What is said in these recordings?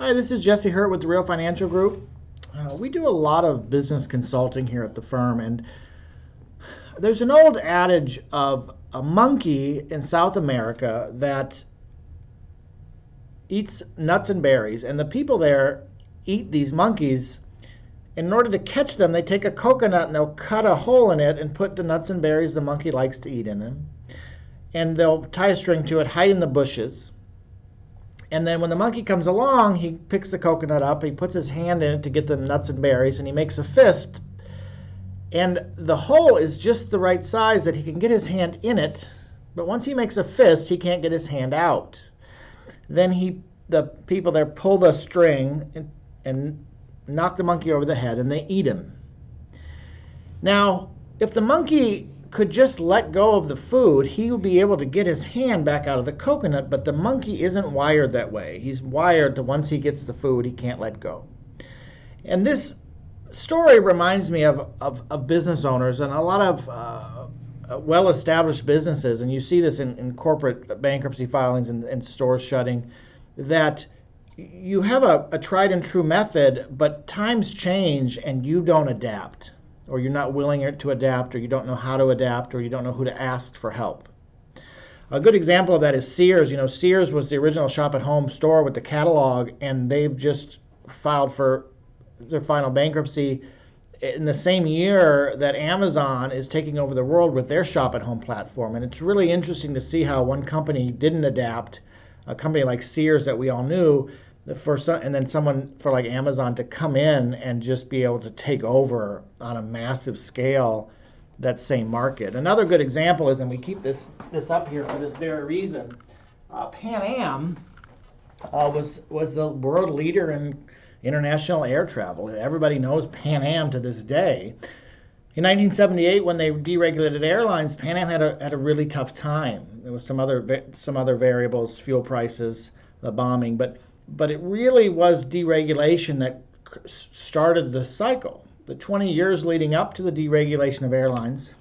Hi, this is Jesse Hert with the Real Financial Group. We do a lot of business consulting here at the firm, and there's an old adage of a monkey in South America that eats nuts and berries, and the people there eat these monkeys. In order to catch them, they take a coconut and they'll cut a hole in it and put the nuts and berries the monkey likes to eat in them. And they'll tie a string to it, hide in the bushes. And then when the monkey comes along, he picks the coconut up, he puts his hand in it to get the nuts and berries, and he makes a fist. And the hole is just the right size that he can get his hand in it, but once he makes a fist, he can't get his hand out. Then the people there pull the string and knock the monkey over the head, and they eat him. Now, if the monkey could just let go of the food, he would be able to get his hand back out of the coconut, but the monkey isn't wired that way. He's wired to once he gets the food, he can't let go. And this story reminds me of business owners and a lot of well-established businesses, and you see this in corporate bankruptcy filings and stores shutting, that you have a tried and true method, but times change and you don't adapt, or you're not willing to adapt, or you don't know how to adapt, or you don't know who to ask for help. A good example of that is Sears. Sears was the original shop-at-home store with the catalog, and they've just filed for their final bankruptcy in the same year that Amazon is taking over the world with their shop-at-home platform. And it's really interesting to see how one company didn't adapt, a company like Sears that we all knew, and then someone for like Amazon to come in and just be able to take over on a massive scale that same market. Another good example is, and we keep this up here for this very reason, Pan Am was the world leader in international air travel. Everybody knows Pan Am to this day. In 1978, when they deregulated airlines, Pan Am had a really tough time. There was some other variables, fuel prices, the bombing, but it really was deregulation that started the cycle. The 20 years leading up to the deregulation of airlines,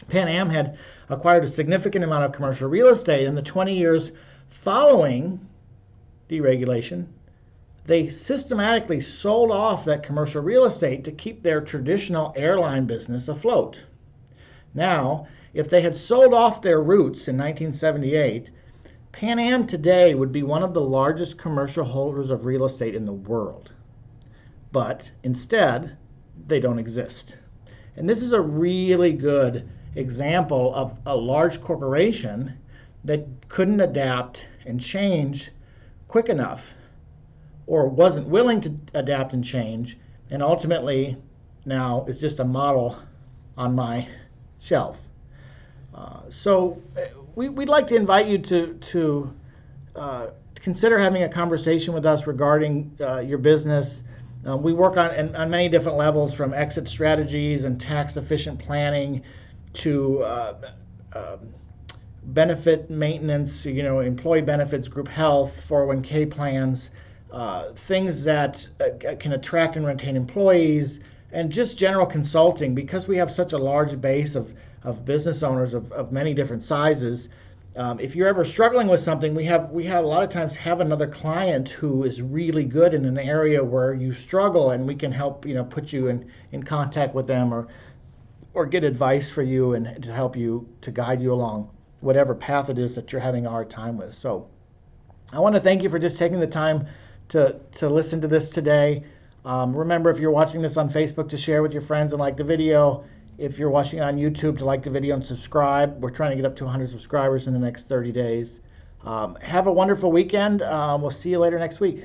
Pan Am had acquired a significant amount of commercial real estate. In the 20 years following deregulation, they systematically sold off that commercial real estate to keep their traditional airline business afloat. Now, if they had sold off their routes in 1978, Pan Am today would be one of the largest commercial holders of real estate in the world. But instead, they don't exist. And this is a really good example of a large corporation that couldn't adapt and change quick enough, or wasn't willing to adapt and change, and ultimately now is just a model on my shelf. So we'd like to invite you to consider having a conversation with us regarding your business. We work on many different levels, from exit strategies and tax efficient planning to benefit maintenance, employee benefits, group health, 401k plans, things that can attract and retain employees, and just general consulting. Because we have such a large base of business owners of many different sizes, if you're ever struggling with something, we have a lot of times have another client who is really good in an area where you struggle, and we can help put you in contact with them, or get advice for you and to help you, to guide you along whatever path it is that you're having a hard time with. So I want to thank you for just taking the time to listen to this today. Remember, if you're watching this on Facebook, to share with your friends and like the video. If you're watching on YouTube, to like the video and subscribe. We're trying to get up to 100 subscribers in the next 30 days. Have a wonderful weekend. We'll see you later next week.